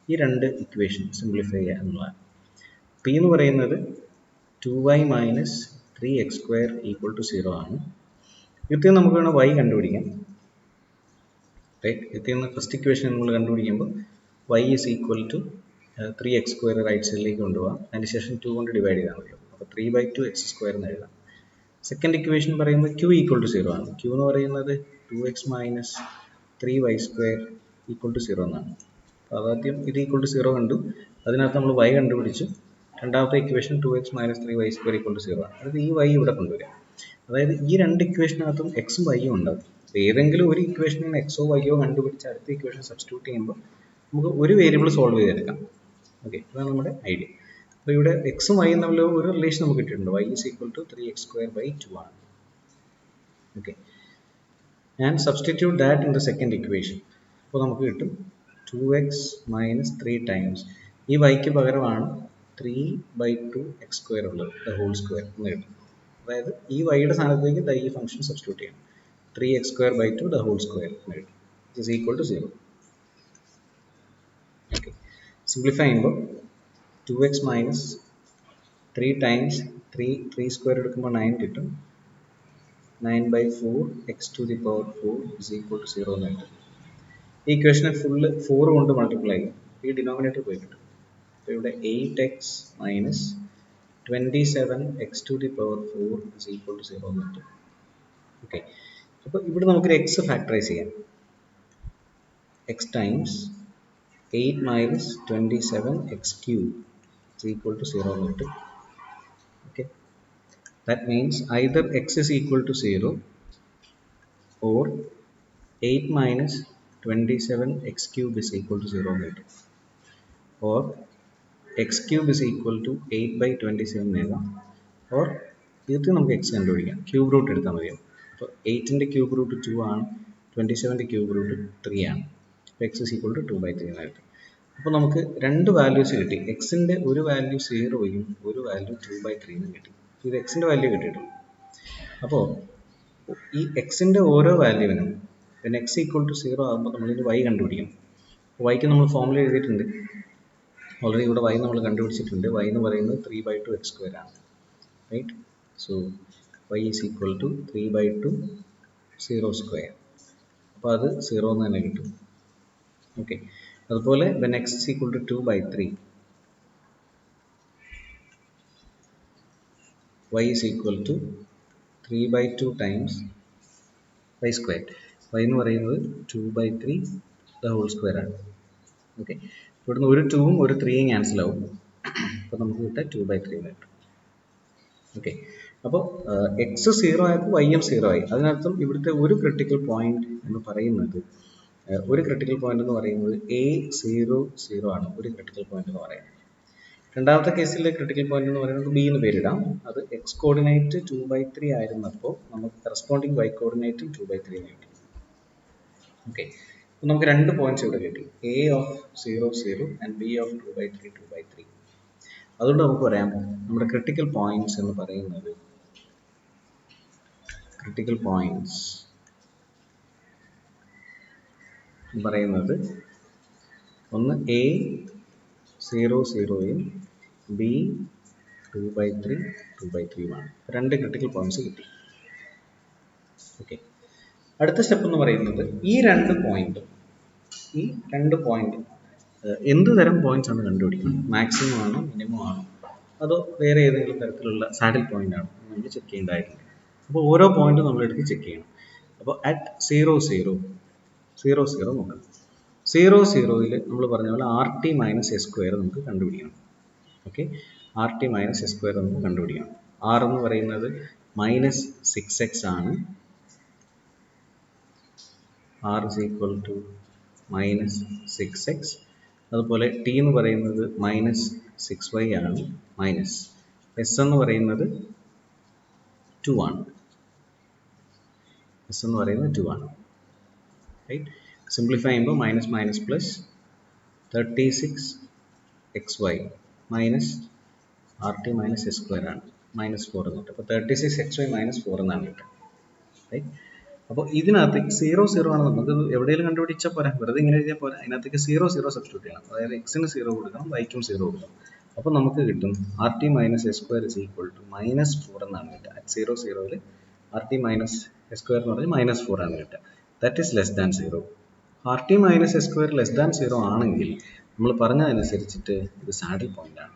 ഈ 2 ഇക്വേഷൻ സിംപ്ലിഫൈ ചെയ്യുക എന്നുള്ളതാണ്. p എന്ന് പറയുന്നത് 2y - 3x² = 0 ആണ്. ഇതിൽ നമുക്ക് വേണം y കണ്ടുപിടിക്കാം. റൈറ്റ്, ഇതിൽ നിന്ന് ഫസ്റ്റ് ഇക്വേഷൻ നമ്മൾ കണ്ടുപിടിക്കുമ്പോൾ y = 3x² റൈറ്റ് സൈഡിലേക്ക് കൊണ്ടുപോകാം. അതിനുശേഷം 2 കൊണ്ട് ഡിവൈഡ് ചെയ്താൽ മതി. അപ്പോൾ 3/2x² എന്ന് എഴുതാം. സെക്കൻഡ് ഇക്വേഷൻ പറയുമ്പോൾ q = 0 ആണ്. q എന്ന് പറയുന്നത് 2x - 3y² = 0 എന്നാണ്. അപ്പോൾ ആദ്യം ഇത് =0 കണ്ടു, അതിനകത്ത് നമ്മൾ y കണ്ടുപിടിച്ചു. രണ്ടാമത്തെ ഇക്വേഷൻ 2x - 3y² = 0 ആണ്. അതായത് ഈ y ഇവിടെ കൊണ്ടുവരാം. അതായത് ഈ 2 ഇക്വേഷനകത്തും എക്സും വൈയും ഉണ്ടാകും. ഏതെങ്കിലും ഒരു ഇക്വേഷനിൽ എക്സോ വൈയോ കണ്ടുപിടിച്ച് അടുത്ത ഇക്വേഷൻ സബ്സ്റ്റിറ്റ്യൂട്ട് ചെയ്യുമ്പോൾ നമുക്ക് ഒരു വേരിയബിൾ സോൾവ് ചെയ്തെടുക്കാം. ഓക്കെ, അതാണ് നമ്മുടെ ഐഡിയ. അപ്പോൾ ഇവിടെ എക്സും വൈയും തമ്മിൽ ഒരു റിലേഷൻ നമുക്ക് കിട്ടിയിട്ടുണ്ട്. y = 3x²/2 ആണ്. Okay, and substitute that in the second equation. അപ്പോൾ നമുക്ക് കിട്ടും 2x - 3 ടൈംസ് ഈ വൈക്ക് പകരമാണ് 3/2x² ഉള്ളത്, ദ ഹോൾ സ്ക്വയർ എന്ന് കിട്ടും. അതായത് ഈ വൈയുടെ സ്ഥാനത്തേക്ക് ഈ ഫംഗ്ഷൻ സബ്സ്റ്റിറ്റ്യൂട്ട് ചെയ്യണം. 3x²/2 ദ ഹോൾ സ്ക്വയർ എന്ന് കിട്ടും. Is equal to 0. Okay, simplify ചെയ്യുമ്പോൾ 2x - 3 ടൈംസ് 3² എടുക്കുമ്പോൾ 9 കിട്ടും. 9/4x⁴ is equal to 0 എന്ന് കിട്ടും. ഈ ഇക്വേഷനെ ഫുള്ള് 4 കൊണ്ട് മൾട്ടിപ്ലൈ ചെയ്യും. ഈ ഡിനോമിനേറ്റർ പോയി കിട്ടും. അപ്പോൾ ഇവിടെ 8x - 27x⁴ is equal to 0 എന്ന് കിട്ടും. ഓക്കെ, അപ്പോൾ ഇവിടെ നമുക്കൊരു എക്സ് ഫാക്ടറൈസ് ചെയ്യാം. X times 8 - 27x³ is equal to 0 എന്ന് കിട്ടും. Okay, that means either x is equal to 0 or 8 - 27x³ is equal to 0 എന്ന് കിട്ടും. or x³ is equal to 8/27 എഴുതാം. or ഇത് നമുക്ക് x കണ്ടുപിടിക്കാം, ക്യൂബ് റൂട്ട് എടുത്താൽ മതിയാവും. അപ്പോൾ 8ൻ്റെ ക്യൂബ് റൂട്ട് 2 ആണ്, 27ൻ്റെ ക്യൂബ് റൂട്ട് 3 ആണ്. അപ്പോൾ x is equal to 2/3 എന്നായിട്ട്. അപ്പോൾ നമുക്ക് രണ്ട് വാല്യൂസ് കിട്ടി. എക്സിൻ്റെ ഒരു വാല്യൂ 0യും ഒരു വാല്യൂ 2/3 കിട്ടി. ഇത് എക്സിൻ്റെ വാല്യൂ കിട്ടിയിട്ടുള്ളൂ. അപ്പോൾ ഈ എക്സിൻ്റെ ഓരോ വാല്യൂവിനും പിന്നെ x = 0 ആകുമ്പോൾ നമ്മളിത് y കണ്ടുപിടിക്കണം. വൈക്ക് നമ്മൾ ഫോർമുല എഴുതിയിട്ടുണ്ട്. ഓൾറെഡി ഇവിടെ y നമ്മൾ കണ്ടുപിടിച്ചിട്ടുണ്ട്. y എന്ന് പറയുന്നത് 3/2x² ആണ്. Right, so y is equal to 3/2 0². അപ്പോൾ അത് 0 എന്ന് തന്നെ കിട്ടും. ഓക്കെ, അതുപോലെ when x is equal to 2/3, y is equal to 3/2 times y². y എന്ന് പറയുന്നത് 2/3 the whole square ആണ്. ഓക്കെ, ഇവിടുന്ന് ഒരു 2ഉം ഒരു 3യും ക്യാൻസൽ ആവും. അപ്പോൾ നമുക്ക് കിട്ടാൻ 2/3 എന്ന് കിട്ടും. ഓക്കെ, അപ്പോൾ എക്സ് 0 ആയപ്പോൾ വൈയും 0 ആയി. അതിനർത്ഥം ഇവിടുത്തെ ഒരു ക്രിട്ടിക്കൽ പോയിന്റ് എന്ന് പറയുന്നത് A00 ആണ് ഒരു ക്രിട്ടിക്കൽ പോയിന്റ് എന്ന് പറയുന്നത്. രണ്ടാമത്തെ കേസിലെ ക്രിട്ടിക്കൽ പോയിന്റ് എന്ന് പറയുന്നത് ബി എന്ന് പേരിടാം. അത് എക്സ് കോർഡിനേറ്റ് 2/3 ആയിരുന്നപ്പോൾ നമുക്ക് കറസ്പോണ്ടിങ് വൈ കോർഡിനേറ്റും 2/3 കിട്ടി. ഓക്കെ, അപ്പോൾ നമുക്ക് രണ്ട് പോയിന്റ്സ് ഇവിടെ കിട്ടി, A of 0 and B of 2/3. അതുകൊണ്ട് നമുക്ക് പറയാം നമ്മുടെ ക്രിട്ടിക്കൽ പോയിന്റ്സ് എന്ന് പറയുന്നത് ഒന്ന് A00യും B 2/3യുമാണ്. രണ്ട് ക്രിട്ടിക്കൽ പോയിന്റ്സ് കിട്ടി. ഓക്കെ, അടുത്ത സ്റ്റെപ്പ് എന്ന് പറയുന്നത് ഈ രണ്ട് പോയിന്റ് എന്ത് തരം പോയിന്റ്സ് ആണ് കണ്ടുപിടിക്കണം. മാക്സിമം ആണോ, മിനിമം ആണോ, അതോ വേറെ ഏതെങ്കിലും തരത്തിലുള്ള സാഡിൽ പോയിന്റ് ആണോ നമ്മൾ ചെക്ക് ചെയ്യേണ്ടതായിട്ടുണ്ട്. അപ്പോൾ ഓരോ പോയിന്റും നമ്മളെടുത്ത് ചെക്ക് ചെയ്യണം. അപ്പോൾ അറ്റ് 0 0 നോക്കാം. 0 0 നമ്മൾ പറഞ്ഞ പോലെ r t minus s square നമുക്ക് കണ്ടുപിടിക്കണം. ഓക്കെ, r t minus s square നമുക്ക് കണ്ടുപിടിക്കണം. ആർ എന്ന് പറയുന്നത് -6x ആണ്. R is equal to -6x. അതുപോലെ ടി എന്ന് പറയുന്നത് -6y ആണ്. മൈനസ് എസ് എന്ന് പറയുന്നത് 2 ആണ്. എസ് എന്ന് പറയുന്നത് 2 ആണ്. റൈറ്റ്, സിംപ്ലിഫൈ ചെയ്യുമ്പോൾ minus minus plus 36xy minus r t minus s square ആണ്, -4 എന്ന് കിട്ടും. അപ്പോൾ 36xy -4 എന്നാണ് കിട്ടുക. റൈറ്റ്, അപ്പോൾ ഇതിനകത്ത് 0 0 ആണ്. നമുക്ക് എവിടെയെങ്കിലും കണ്ടുപിടിച്ചാൽ പോരാ, വെറുതെ ഇങ്ങനെ എഴുതിയാൽ പോരാ. അതിനകത്തേക്ക് 0 0 സബ്സ്റ്റിറ്റ്യൂട്ട് ചെയ്യണം. അതായത് എക്സിന് 0 കൊടുക്കണം, വൈക്കും 0 കൊടുക്കണം. അപ്പോൾ നമുക്ക് കിട്ടും r t minus s square is equal to -4 എന്നാണ് കിട്ടുക. At 0 0 r t minus s square എന്ന് പറഞ്ഞാൽ -4 ആണ് കിട്ടുക. That is less than 0. R t minus s square less than 0 ആണെങ്കിൽ നമ്മൾ പറഞ്ഞതനുസരിച്ചിട്ട് ഇത് സാഡിൽ പോയിന്റ് ആണ്.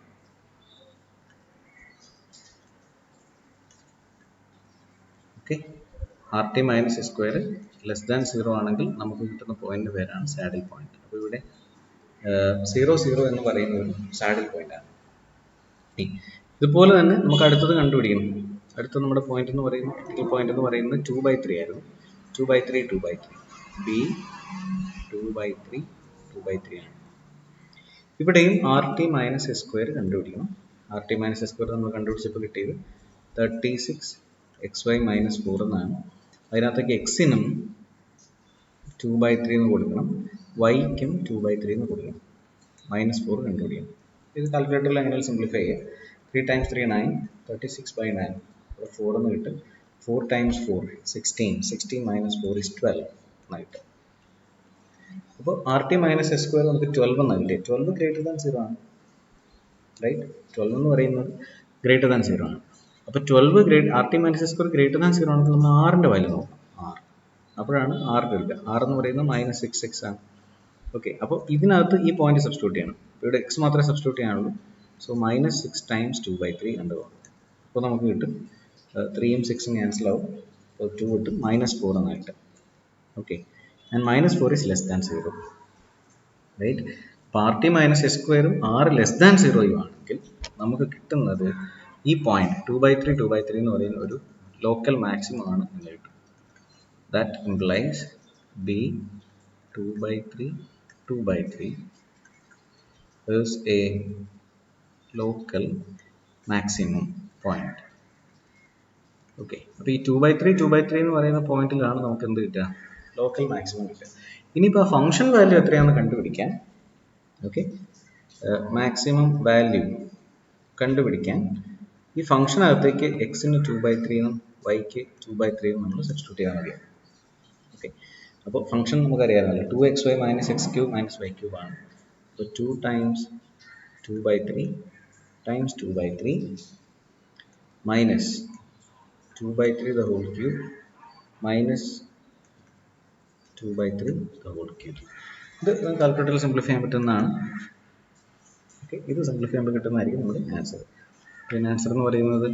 Okay, r t minus s square less than 0 ആണെങ്കിൽ നമുക്ക് കിട്ടുന്ന പോയിന്റ് പേരാണ് സാഡിൽ പോയിന്റ്. അപ്പോൾ ഇവിടെ 0 0 എന്ന് പറയുന്ന ഒരു സാഡിൽ പോയിന്റ് ആണ്. ഇതുപോലെ തന്നെ നമുക്ക് അടുത്തത് കണ്ടുപിടിക്കണം. അടുത്ത നമ്മുടെ പോയിന്റ് എന്ന് പറയുന്നത്, ക്രിട്ടിക്കൽ പോയിന്റ് എന്ന് പറയുന്നത് 2/3 ആയിരുന്നു. 2/3 2/3 ബി 2/3 2/3 ആണ്. ഇവിടെയും r t minus s square കണ്ടുപിടിക്കണം. R t minus s square നമ്മൾ കണ്ടുപിടിച്ചപ്പോൾ കിട്ടിയത് 36xy -4 എന്നാണ്. അതിനകത്തേക്ക് എക്സിനും 2/3 എന്ന് കൊടുക്കണം, വൈക്കും 2/3 എന്ന് കൊടുക്കണം. -4 കണ്ടുപിടിക്കണം. ഇത് കാൽക്കുലേറ്ററിൽ എങ്ങനെയാണ് സിംപ്ലിഫൈ ചെയ്യുക. 3 × 3 9, 36/9 അപ്പോൾ 4 എന്ന് കിട്ടും. 4 × 4 16, 16 - 4 is 12 എന്ന് കിട്ടും. അപ്പോൾ r t minus s square നമുക്ക് 12 എന്ന് കിട്ടിയത്. 12 ഗ്രേറ്റർ ദാൻ 0 ആണ്. റൈറ്റ്, 12 എന്ന് പറയുന്നത് ഗ്രേറ്റർ ദാൻ 0 ആണ്. അപ്പോൾ 12 r t minus s square greater than 0 ആണെങ്കിൽ നമ്മൾ ആറിൻ്റെ വാല്യൂ നോക്കാം. ആർ, അപ്പോഴാണ് ആർ കിട്ടുക. ആർ എന്ന് പറയുന്നത് -6x ആണ്. ഓക്കെ, അപ്പോൾ ഇതിനകത്ത് ഈ പോയിന്റ് സബ്സ്റ്റിറ്റ്യൂട്ട് ചെയ്യണം. ഇവിടെ എക്സ് മാത്രമേ സബ്സ്റ്റിറ്റ്യൂട്ട് ചെയ്യാനുള്ളൂ. സോ -6 × 2/3 കണ്ടുപോകും. അപ്പോൾ നമുക്ക് കിട്ടും 3ഉം 6ഉം ക്യാൻസൽ ആവും. അപ്പോൾ 2 കിട്ടും, -4 എന്ന് കിട്ടും. Okay, and -4 is less than 0. Right, അപ്പോൾ ആർ ടി മൈനസ് എസ് സ്ക്വയറും ആർ ലെസ് ദാൻ 0 ആണെങ്കിൽ നമുക്ക് കിട്ടുന്നത് ഈ പോയിന്റ് 2/3 2/3 എന്ന് പറയുന്ന ഒരു ലോക്കൽ മാക്സിമം ആണ് എന്ന് കിട്ടും. That implies B 2/3 2/3 is a local maximum point. Okay, അപ്പോൾ ഈ 2/3 2/3 എന്ന് പറയുന്ന പോയിന്റിലാണ് നമുക്ക് എന്ത് കിട്ടുക, ലോക്കൽ മാക്സിമം കിട്ടുക. ഇനിയിപ്പോൾ ഫംഗ്ഷൻ വാല്യൂ എത്രയാണെന്ന് കണ്ടുപിടിക്കാൻ, ഓക്കെ, മാക്സിമം വാല്യൂ കണ്ടുപിടിക്കാൻ ഈ ഫംഗ്ഷനകത്തേക്ക് എക്സിന് 2/3 എന്നും വൈക്ക് 2/3 എന്നും നമ്മൾ സബ്സ്റ്റിറ്റ്യൂട്ട് ചെയ്യാൻ മതിയാണ്. ഓക്കെ, അപ്പോൾ ഫംഗ്ഷൻ നമുക്കറിയാമല്ലോ 2xy - x³ - y³ ആണ്. അപ്പോൾ 2 × 2/3 × 2/3 minus 2/3 the whole cube minus 2/3 the whole cube. ഇത് കാൽക്കുലേറ്ററിൽ സിംപ്ലിഫൈ ചെയ്യാൻ പറ്റുന്നതാണ്. ഓക്കെ, ഇത് സിംപ്ലിഫൈ ചെയ്യുമ്പോൾ കിട്ടുന്നതായിരിക്കും നമ്മുടെ ആൻസർ. പിന്നെ ആൻസർ എന്ന് പറയുന്നത്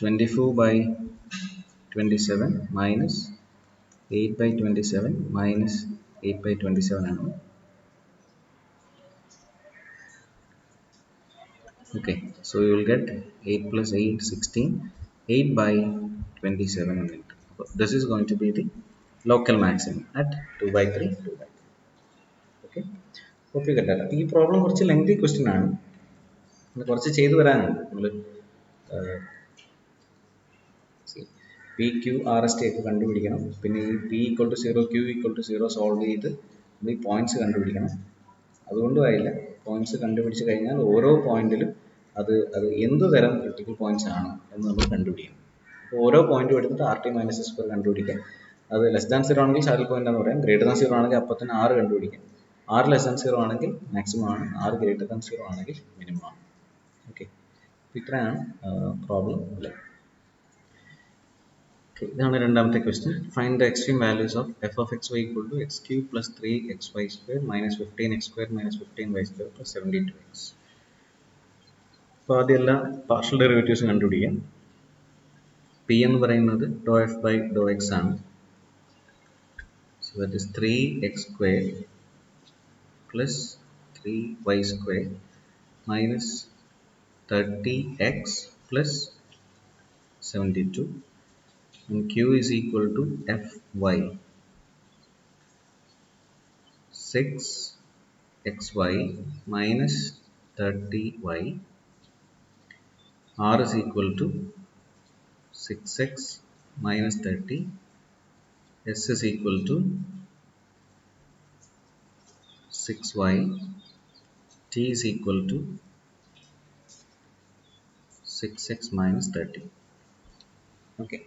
24/27 minus 8/27 minus 8/27 ആണ്. Okay, so you will get 8 plus 8 16, 8/27 എന്ന് കിട്ടും. അപ്പോൾ this is going to be the local maximum at 2/3 2/3. Okay, copy കിട്ടാല്ല. ഈ പ്രോബ്ലം കുറച്ച് ലെങ്തി ക്വസ്റ്റ്യൻ ആണ്, കുറച്ച് ചെയ്തു വരാനുണ്ട്. നമ്മൾ p q r s t ഒക്കെ കണ്ടുപിടിക്കണം. പിന്നെ ഈ പി = 0 ക്യു = 0 സോൾവ് ചെയ്ത് നമ്മൾ ഈ പോയിന്റ്സ് കണ്ടുപിടിക്കണം. അതുകൊണ്ടും ആയില്ല, പോയിന്റ്സ് കണ്ടുപിടിച്ച് കഴിഞ്ഞാൽ ഓരോ പോയിന്റിലും അത് എന്ത് തരം ക്രിട്ടിക്കൽ പോയിന്റ്സ് ആണ് എന്ന് നമ്മൾ കണ്ടുപിടിക്കണം. അപ്പോൾ ഓരോ പോയിന്റും എടുത്തിട്ട് r t minus s square കണ്ടുപിടിക്കാം. അത് ലെസ് ദാൻ 0 ആണെങ്കിൽ സാഡിൽ പോയിന്റ് എന്ന് പറയാം. ഗ്രേറ്റർ ദാൻ 0 ആണെങ്കിൽ അപ്പോൾ തന്നെ ആർ കണ്ടുപിടിക്കാം. ആർ ലെസ് ദാൻ 0 ആണെങ്കിൽ മാക്സിമം ആണ്, ആർ ഗ്രേറ്റർ ദാൻ 0 ആണെങ്കിൽ മിനിമം ആണ്. ഓക്കെ, ഇത്രയാണ് പ്രോബ്ലം അല്ലേ. ഇതാണ് രണ്ടാമത്തെ question. Find the extreme values of f of xy equal to x³ plus 3xy² minus 15x² minus 15y² plus 72x. അപ്പോൾ ആദ്യം എല്ലാ പാർഷ്യൽ ഡെറിവേറ്റീവ്സും കണ്ടുപിടിക്കാം. പി എന്ന് പറയുന്നത് ഡോ എഫ് ബൈ ഡോ എക്സ് ആണ്. So that is 3x square plus 3y square minus 30x plus 72, and q is equal to fy 6xy minus 30y. r is equal to 6x minus 30. s is equal to 6y. t is equal to 6x minus 30. Okay,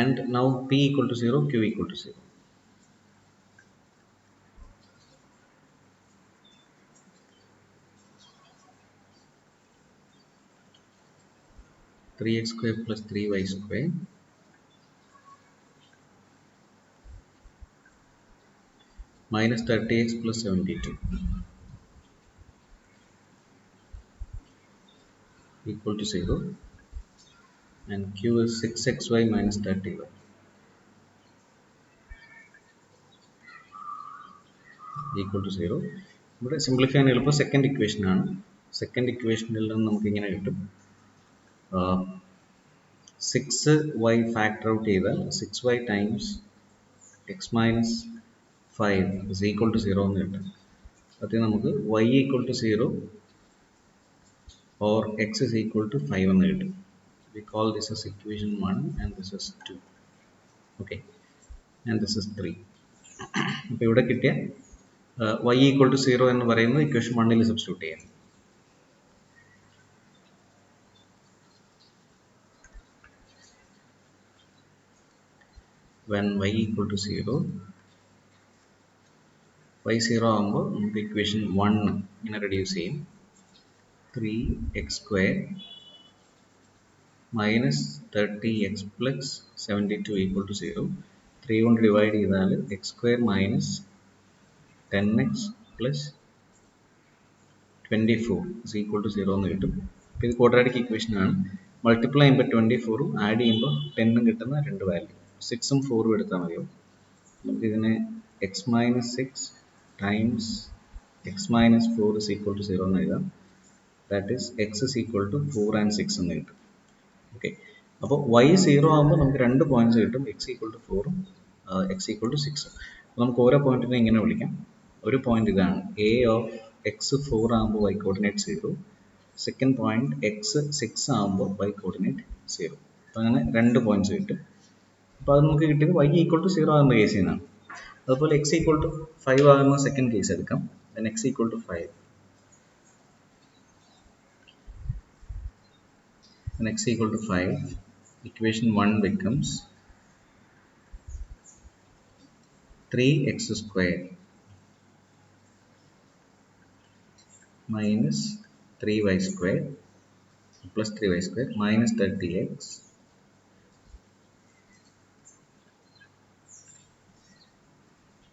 and now p equal to 0, q equal to 0. Three x square plus 3y square minus 30x plus 72 equal to 0, and q is 6xy minus 30y equal to 0. ഇവിടെ simplify ചെയ്യാൻ എളുപ്പം second equation ആണ്. Second ഇക്വേഷനിൽ നിന്ന് നമുക്ക് ഇങ്ങനെ കിട്ടും, 6y factor out ചെയ്താൽ 6y times x minus 5 is equal to 0 എന്ന് കിട്ടും. അത് നമുക്ക് y equal to 0 or x is equal to 5 എന്ന് കിട്ടും. We call this as equation 1 and this is 2. Okay, and this is 3. അപ്പോൾ ഇവിടെ കിട്ടിയ y equal to 0 എന്ന് പറയുന്നത് ഇക്വേഷൻ 1ൽ സബ്സ്റ്റിറ്റ്യൂട്ട് ചെയ്യാം. When y equal to 0, y 0 ആകുമ്പോൾ നമുക്ക് ഇക്വേഷൻ 1 ഇങ്ങനെ റെഡ്യൂസ് ചെയ്യും. 3x square minus 30x plus 72 equal to 0. 3 കൊണ്ട് ഡിവൈഡ് ചെയ്താൽ x square minus 10x plus 24 is equal to 0 എന്ന് കിട്ടും. അപ്പോൾ ഇത് ക്വാഡ്രാറ്റിക് ഇക്വേഷൻ ആണ്. മൾട്ടിപ്ലൈ ചെയ്യുമ്പോൾ 24ഉം ആഡ് ചെയ്യുമ്പോൾ 10ഉം കിട്ടുന്ന രണ്ട് വാല്യൂ. 6ഉം 4ഉം എടുത്താൽ മതിയാവും. നമുക്ക് ഇതിനെ x minus 6 times x minus 4 is equal to 0 എന്ന് എഴുതാം. That is x is equal to 4 and 6 എന്ന് കിട്ടും. ഓക്കെ, അപ്പോൾ y 0 ആകുമ്പോൾ നമുക്ക് രണ്ട് പോയിന്റ്സ് കിട്ടും, x equal to 4ഉം x equal to 6ഉം. അപ്പോൾ നമുക്ക് ഓരോ പോയിന്റിനെ ഇങ്ങനെ വിളിക്കാം. ഒരു പോയിന്റ് ഇതാണ്, a of x 4 ആകുമ്പോൾ y coordinate 0, second point x 6 ആകുമ്പോൾ y കോർഡിനേറ്റ് 0. അപ്പോൾ അങ്ങനെ രണ്ട് പോയിന്റ്സ് കിട്ടും. അപ്പോൾ അത് നമുക്ക് കിട്ടിയത് y equal to 0 ആകുന്ന കേസിൽ നിന്നാണ്. അതുപോലെ x equal to 5 ആകുന്ന സെക്കൻഡ് കേസ് എടുക്കാം. then x equal to 5, when x equal to 5, equation 1 becomes 3x square minus 3y square plus 3y square minus 30x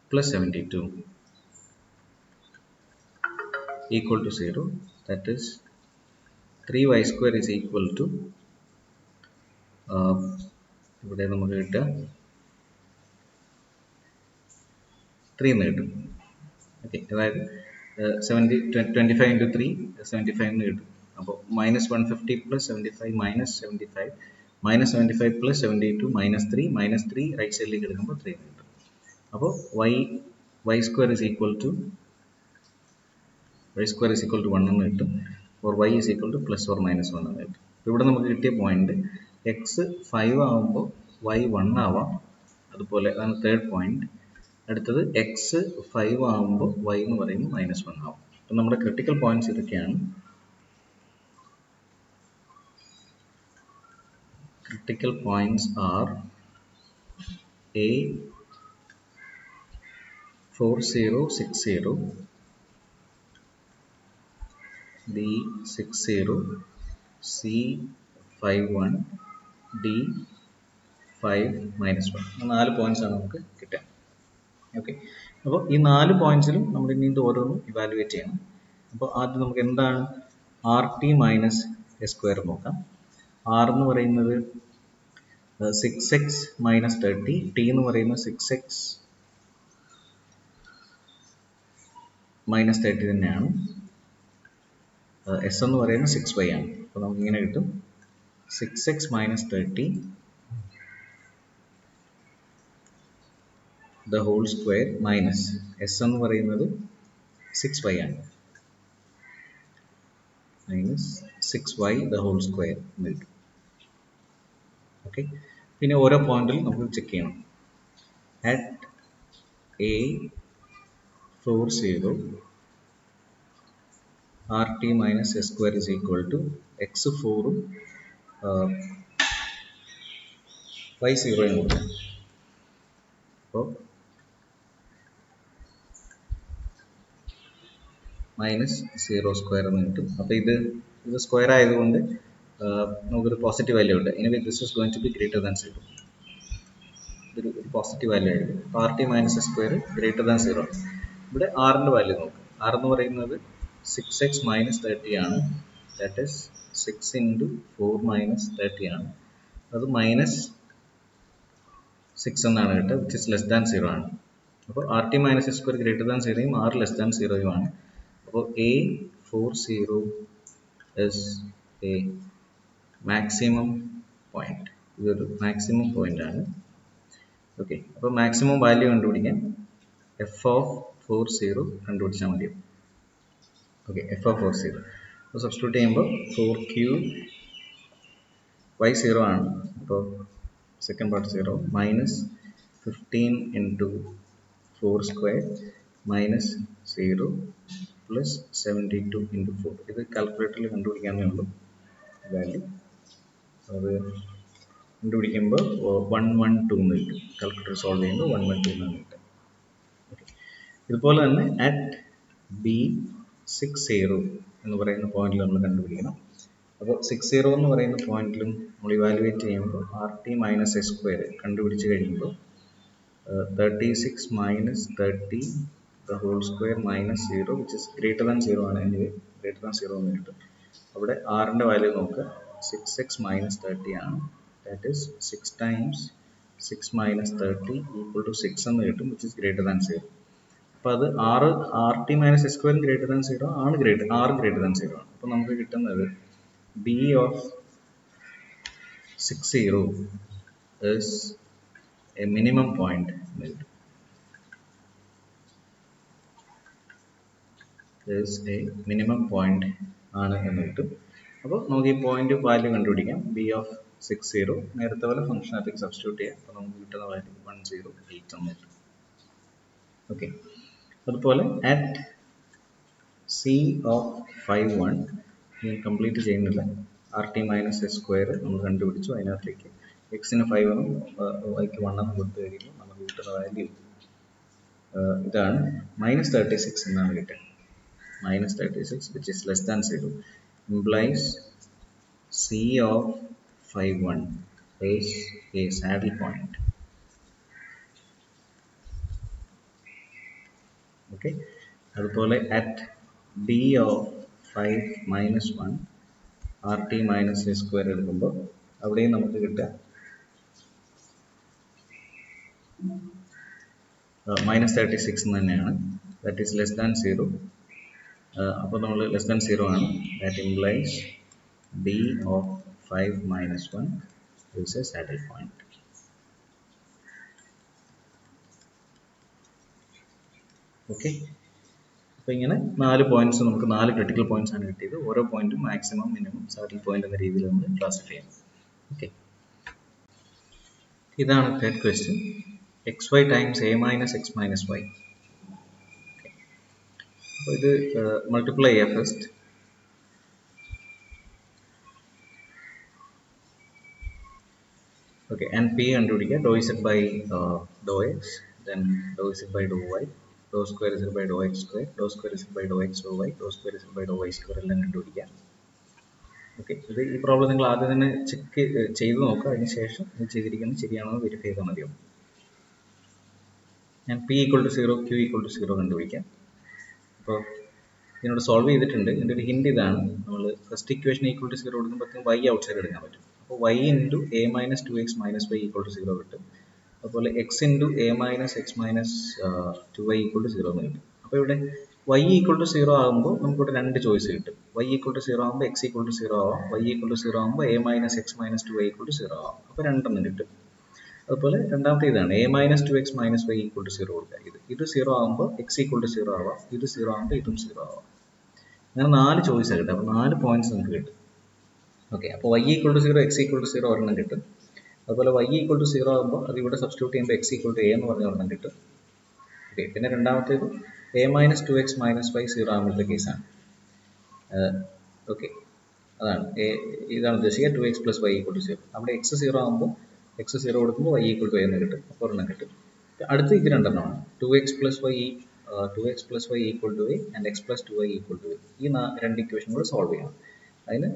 plus 72 equal to 0. That is 3y square is equal to ഇവിടെ നമുക്ക് കിട്ടുക 3 എന്ന് കിട്ടും. Okay, അതായത് 25 into 3 75 എന്ന് കിട്ടും. അപ്പോൾ minus 150 plus 75 minus 75 minus 75 plus 72 minus 3 minus 3 right സൈഡിലേക്ക് എടുക്കുമ്പോൾ 3 എന്ന് കിട്ടും. അപ്പോൾ y square is equal to 1 എന്ന് കിട്ടും, or y is equal to plus or minus 1 എന്ന് കിട്ടും. ഇവിടെ നമുക്ക് കിട്ടിയ പോയിന്റ് x 5 ആകുമ്പോൾ y 1 ആവാം, അതുപോലെ അതാണ് തേർഡ് പോയിന്റ്. അടുത്തത് x 5 ആകുമ്പോൾ y എന്ന് പറയുമ്പോൾ -1 ആവും. അപ്പം നമ്മുടെ ക്രിട്ടിക്കൽ പോയിന്റ്സ് ഇതൊക്കെയാണ്. Critical points R a 4060, b 60, c 51, d 5 -1. 4 points ആണ് നമുക്ക് കിട്ടുക. ഓക്കെ, അപ്പോൾ ഈ 4 പോയിന്റ്സിലും നമ്മൾ ഇനി ഇത് ഓരോന്നും ഇവാലുവേറ്റ് ചെയ്യണം. അപ്പോൾ ആദ്യം നമുക്ക് എന്താണ് r t minus s square നോക്കാം. ആർ എന്ന് പറയുന്നത് 6x മൈനസ് 30, ടി എന്ന് പറയുന്നത് 6x മൈനസ് 30 തന്നെയാണ്, എസ് എന്ന് പറയുന്നത് 6y ആണ്. അപ്പോൾ നമുക്ക് ഇങ്ങനെ കിട്ടും 6x minus 30 the whole square minus s എന്ന് പറയുന്നത് 6y ആണ്, minus 6y the whole square എന്ന് കിട്ടും. ഓക്കെ, പിന്നെ ഓരോ പോയിന്റിൽ നമുക്ക് ചെക്ക് ചെയ്യണം. At A40 r t minus s square is equal to x4ഉം y0യും കൊടുക്കാം. അപ്പോൾ മൈനസ് 0 സ്ക്വയർ എന്ന് കിട്ടും. അപ്പോൾ ഇത് സ്ക്വയർ ആയതുകൊണ്ട് നമുക്കൊരു പോസിറ്റീവ് വാല്യൂ ഉണ്ട്. Anyway this is going to be greater than 0. ഇതൊരു പോസിറ്റീവ് വാല്യൂ ആയിരിക്കും. R t minus s square greater than 0. ഇവിടെ ആറിൻ്റെ വാല്യൂ നോക്കാം. ആർ എന്ന് പറയുന്നത് 6x മൈനസ് 30 ആണ്. ദാറ്റ് ഈസ് 6 ഇൻറ്റു 4 മൈനസ് 30 ആണ്. അത് മൈനസ് 6 എന്നാണ് കേട്ടത്, വിച്ച് ഇസ് ലെസ് ദാൻ 0 ആണ്. അപ്പോൾ r t minus s square greater than 0യും ആർ ലെസ് ദാൻ 0യും ആണ്. അപ്പോൾ A40 is a maximum point. ഇതൊരു മാക്സിമം പോയിന്റ് ആണ്. ഓക്കെ, അപ്പോൾ മാക്സിമം വാല്യൂ കണ്ടുപിടിക്കാൻ f(40) കണ്ടുപിടിച്ചാൽ മതി. ഓക്കെ, f(40) അപ്പോൾ സബ്സ്റ്റിറ്റ്യൂട്ട് ചെയ്യുമ്പോൾ 4q y0 ആണ്. അപ്പോൾ second part 0 minus 15 into 4 square minus 0 plus 72 into 4. ഇത് കാൽക്കുലേറ്ററിൽ കണ്ടുപിടിക്കാനേ ഉള്ളൂ വാല്യൂ. അത് കണ്ടുപിടിക്കുമ്പോൾ 112 എന്ന് കിട്ടും. കാൽക്കുലേറ്റർ സോൾവ് ചെയ്യുമ്പോൾ 112 എന്ന് കിട്ടും. ഓക്കെ, ഇതുപോലെ തന്നെ അറ്റ് B60 എന്ന് പറയുന്ന പോയിന്റിൽ നമ്മൾ കണ്ടുപിടിക്കണം. അപ്പോൾ 60 എന്ന് പറയുന്ന പോയിന്റിലും നമ്മൾ ഇവാലുവേറ്റ് ചെയ്യുമ്പോൾ r t minus s square കണ്ടുപിടിച്ച് കഴിയുമ്പോൾ 36 minus 30 the whole square minus 0 which is greater than 0 ആണ്. എനിവേ ഗ്രേറ്റർ ദാൻ 0 എന്ന് കിട്ടും. അവിടെ ആറിൻ്റെ വാല്യൂ നോക്കുക, 6x മൈനസ് 30 ആണ്. That is 6 times 6 minus 30 equal to 6 എന്ന് കിട്ടും, വിച്ച് ഇസ് ഗ്രേറ്റർ ദാൻ 0. അപ്പോൾ അത് r t minus s square greater than 0 ആണ്, ആർ ഗ്രേറ്റർ ദാൻ 0 ആണ്. അപ്പോൾ നമുക്ക് കിട്ടുന്നത് B of 60 is a minimum point. is a minimum point ആണ് എന്ന് കിട്ടും. അപ്പോൾ നമുക്ക് ഈ പോയിന്റ് വാല്യൂ കണ്ടുപിടിക്കാം. B of 60 നേരത്തെ പോലെ ഫംഗ്ഷനകത്തേക്ക് സബ്സ്റ്റിറ്റ്യൂട്ട് ചെയ്യാം. അപ്പോൾ നമുക്ക് കിട്ടുന്ന വാല്യൂ 108 എന്ന് കിട്ടും. ഓക്കെ, അതുപോലെ അറ്റ് C of 51 ഞാൻ കംപ്ലീറ്റ് ചെയ്യുന്നില്ല. R t minus s square നമ്മൾ കണ്ടുപിടിച്ചു. അതിനകത്തേക്ക് എക്സിന് 5 എന്നും വൈക്ക് 1 എന്നും കൊടുത്തു കഴിയുമ്പോൾ നമുക്ക് കിട്ടുന്ന വാല്യൂ ഇതാണ്, മൈനസ് 36 എന്നാണ് കിട്ടുക. Minus 36 which is less than 0 implies C of 51 is a saddle point. Okay, അതുപോലെ at B of 5 minus 1 r t minus s square എടുക്കുമ്പോൾ അവിടെയും നമുക്ക് കിട്ടുക മൈനസ് 36 തന്നെയാണ്. That is less than 0. അപ്പോൾ നമ്മൾ ലെസ് ദാൻ 0 ആണ്. That implies B of 5 minus 1 is a saddle point. Okay, അപ്പോൾ ഇങ്ങനെ 4 പോയിന്റ്സ്, നമുക്ക് 4 ക്രിട്ടിക്കൽ പോയിന്റ്സ് ആണ് കിട്ടിയത്. ഓരോ പോയിന്റും മാക്സിമം മിനിമം സാഡിൽ പോയിന്റ് എന്ന രീതിയിൽ നമ്മൾ ക്ലാസിഫൈ ചെയ്യാം. ഓക്കെ, ഇതാണ് third question. xy times a minus x minus y. അപ്പോൾ ഇത് മൾട്ടിപ്ലൈ ചെയ്യുക ഫസ്റ്റ്. ഓക്കെ, ആൻഡ് പി കണ്ടുപിടിക്കുക. Doh z by doh x, then doh z by doh y, doh square z by doh x square, doh square z by doh x doh y, doh square z by doh y square എല്ലാം കണ്ടുപിടിക്കുക. Okay, ഇത് ഈ problem നിങ്ങൾ ആദ്യം തന്നെ check ചെയ്ത് നോക്കുക. അതിന് ശേഷം ഇത് ചെയ്തിരിക്കുന്നത് ശരിയാണോ എന്ന് വെരിഫൈ ചെയ്താൽ മതിയോ. ഞാൻ p equal to 0 q equal to 0 കണ്ടുപിടിക്കാം. അപ്പോൾ ഇതിനോട് സോൾവ് ചെയ്തിട്ടുണ്ട്. ഇതിൻ്റെ ഒരു ഹിൻഡ് ഇതാണ്, നമ്മൾ ഫസ്റ്റ് ഇക്വേഷൻ ഈക്വൽ ടു 0 കൊടുക്കുമ്പോഴത്തേക്കും y ഔട്ട്സൈഡ് എടുക്കാൻ പറ്റും. അപ്പോൾ y into a minus 2x minus y equal to 0 കിട്ടും. അതുപോലെ x into a minus x minus 2y equal to 0 എന്ന് കിട്ടും. അപ്പോൾ ഇവിടെ y ഈക്വൽ ടു 0 ആകുമ്പോൾ നമുക്കിവിടെ രണ്ട് ചോയ്സ് കിട്ടും. y ഈക്വൽ ടു 0 ആകുമ്പോൾ x ഈക്വൽ ടു 0 ആവാം, y ഈക്വൽ ടു 0 ആകുമ്പോൾ a minus x minus 2y equal to 0 ആവാം. അപ്പോൾ രണ്ടെണ്ണം കിട്ടും. അതുപോലെ രണ്ടാമത്തെ ഇതാണ് a minus 2x minus y equal to 0 കൊടുക്കുക. ഇത് 0 ആകുമ്പോൾ എക്സ് ഈക്വൽ ടു 0 ആവാം, ഇത് 0 ആകുമ്പോൾ ഇതും 0 ആവാം. അങ്ങനെ 4 ചോയ്സാണ് കിട്ടും. അപ്പോൾ 4 പോയിന്റ്സ് നമുക്ക് കിട്ടും. ഓക്കെ, അപ്പോൾ y equal to 0, x equal to 0 ഒരെണ്ണം കിട്ടും. അതുപോലെ y ഈക്വൽ ടു 0 ആകുമ്പോൾ അത് ഇവിടെ സബ്സ്റ്റിറ്റ്യൂട്ട് ചെയ്യുമ്പോൾ എക്സ് ഈക്വൽ ടു എ എന്ന് പറഞ്ഞ ഒരെണ്ണം കിട്ടും. ഓക്കെ, പിന്നെ രണ്ടാമത്തേത് a minus 2x minus y 0 ആകുമ്പോഴത്തെ കേസാണ്. ഓക്കെ, അതാണ് ഇതാണ് ഉദ്ദേശിക്കുക 2x plus y equal to 0. അവിടെ എക്സ് 0 ആകുമ്പോൾ എക്സ് 0 കൊടുക്കുമ്പോൾ y ഈക്വൽ ടു എന്ന് കിട്ടും. അപ്പോൾ ഒരെണ്ണം കിട്ടും. അടുത്ത ഇത് രണ്ടെണ്ണമാണ് 2x plus y equal to a and x plus 2y equal to a. ഈ രണ്ട് ഇക്വേഷൻ കൂടെ സോൾവ് ചെയ്യണം. അതിന്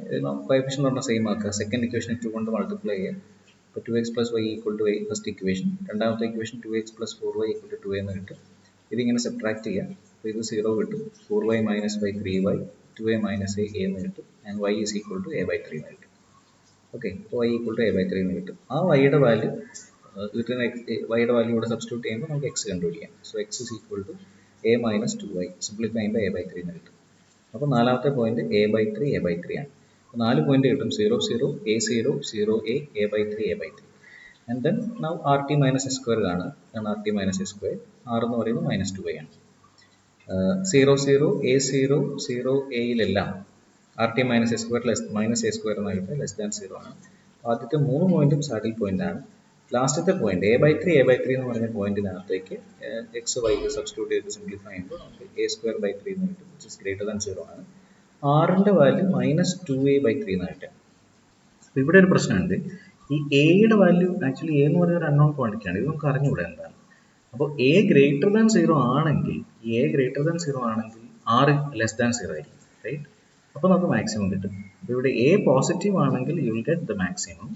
കോഎഫിഷ്യന്റ് പറഞ്ഞാൽ സെയിം ആക്കുക. സെക്കൻഡ് ഇക്വേഷൻ 2 കൊണ്ട് മൾട്ടിപ്ലൈ ചെയ്യുക. അപ്പോൾ 2x plus y equal to a first equation. രണ്ടാമത്തെ equation 2x plus 4y equal to 2a എന്ന് കിട്ടും. ഇതിങ്ങനെ സബ്ട്രാക്ട് ചെയ്യാം. അപ്പോൾ ഇത് 0 കിട്ടും. 4y minus by 3y 2a minus a എന്ന് കിട്ടും. And y is equal to a by 3 എന്ന് കിട്ടും. ഓക്കെ, അപ്പോൾ y equal to a by 3 എന്ന് കിട്ടും. ആ വൈയുടെ വാല്യൂ വൈയുടെ വാല്യൂ ഇവിടെ സബ്സ്റ്റിറ്റ്യൂട്ട് ചെയ്യുമ്പോൾ നമുക്ക് എക്സ് കണ്ടുപിടിക്കാം. So x is equal to a minus 2y simplify ചെയ്യുമ്പോൾ a ബൈ 3 എന്ന് കിട്ടും. അപ്പോൾ നാലാമത്തെ point a by 3 a by 3 ആണ്. അപ്പോൾ 4 പോയിന്റ് കിട്ടും. 0 0 a 0 0 a by 3 a by 3. And then now r t minus s square കാണുക. ആണ് r t minus s square. R എന്ന് പറയുന്നത് മൈനസ് 2y ആണ്. 0 0 a 0 0 എയിലെല്ലാം r t minus s square minus a square എന്നായിട്ട് less than 0 ആണ്. ആദ്യത്തെ 3 പോയിന്റും സാഡിൽ പോയിന്റ് ആണ്. ലാസ്റ്റത്തെ പോയിന്റ് a ബൈ 3 എന്ന് പറഞ്ഞ പോയിന്റിനകത്തേക്ക് എക്സ് വൈ സബ്സ്റ്റിറ്റ്യൂട്ട് ചെയ്ത് സിംപ്ലിഫൈ ചെയ്യുമ്പോൾ നമുക്ക് a സ്ക്വയർ ബൈ 3 എന്ന് കിട്ടും, വിച്ച് ഇസ് ഗ്രേറ്റർ ദാൻ 0 ആണ്. ആറിൻ്റെ വാല്യൂ മൈനസ് 2a ബൈ 3 എന്ന് കിട്ടും. അപ്പോൾ ഇവിടെ ഒരു പ്രശ്നമുണ്ട്. ഈ എയുടെ വാല്യൂ ആക്ച്വലി എ എന്ന് പറയുന്ന ഒരു അൺനോൺ ക്വാണ്ടിറ്റി ആണ്. ഇത് നമുക്ക് അറിഞ്ഞുകൂടെ എന്താണ്. അപ്പോൾ a ഗ്രേറ്റർ ദാൻ 0 ആണെങ്കിൽ ആർ ലെസ് ദാൻ 0 ആയിരിക്കും, റൈറ്റ്? അപ്പോൾ നമുക്ക് മാക്സിമം കിട്ടും. അപ്പോൾ ഇവിടെ a പോസിറ്റീവ് ആണെങ്കിൽ you will get the maximum.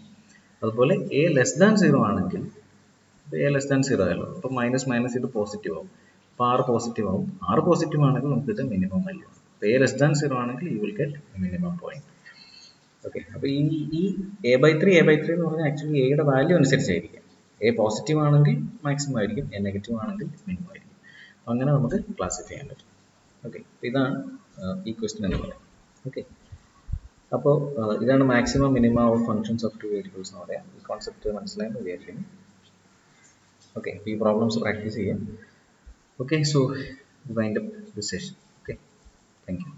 അതുപോലെ a ലെസ് ദാൻ 0 ആണെങ്കിൽ a ലെസ് ദാൻ 0 ആയല്ലോ, അപ്പോൾ മൈനസ് മൈനസ് ഇത് പോസിറ്റീവ് ആവും. അപ്പോൾ ആർ പോസിറ്റീവ് ആവും. ആർ പോസിറ്റീവ് ആണെങ്കിൽ നമുക്ക് ഇത് മിനിമം വാല്യൂ. അപ്പോൾ a ലെസ് ദാൻ 0 ആണെങ്കിൽ you will get minimum point. Okay, അപ്പോൾ ഈ a ബൈ 3 എന്ന് പറഞ്ഞാൽ ആക്ച്വലി എയുടെ വാല്യൂ അനുസരിച്ചായിരിക്കും. a പോസിറ്റീവ് ആണെങ്കിൽ മാക്സിമം ആയിരിക്കും, a നെഗറ്റീവ് ആണെങ്കിൽ മിനിമം ആയിരിക്കും. അങ്ങനെ നമുക്ക് ക്ലാസിഫൈ ചെയ്യാൻ പറ്റും. ഓക്കെ, ഇതാണ് ഈ ക്വസ്റ്റ്യൻ എന്ന് പറയുന്നത്. ഓക്കെ, അപ്പോൾ ഇതാണ് maximum minimum of functions of two variables എന്ന് പറയാം. ഈ കോൺസെപ്റ്റ് മനസ്സിലായെന്ന് വിചാരിക്കുന്നു. ഓക്കെ, ഈ പ്രോബ്ലംസ് പ്രാക്ടീസ് ചെയ്യാം. Okay, so wind up this session. Okay, thank you.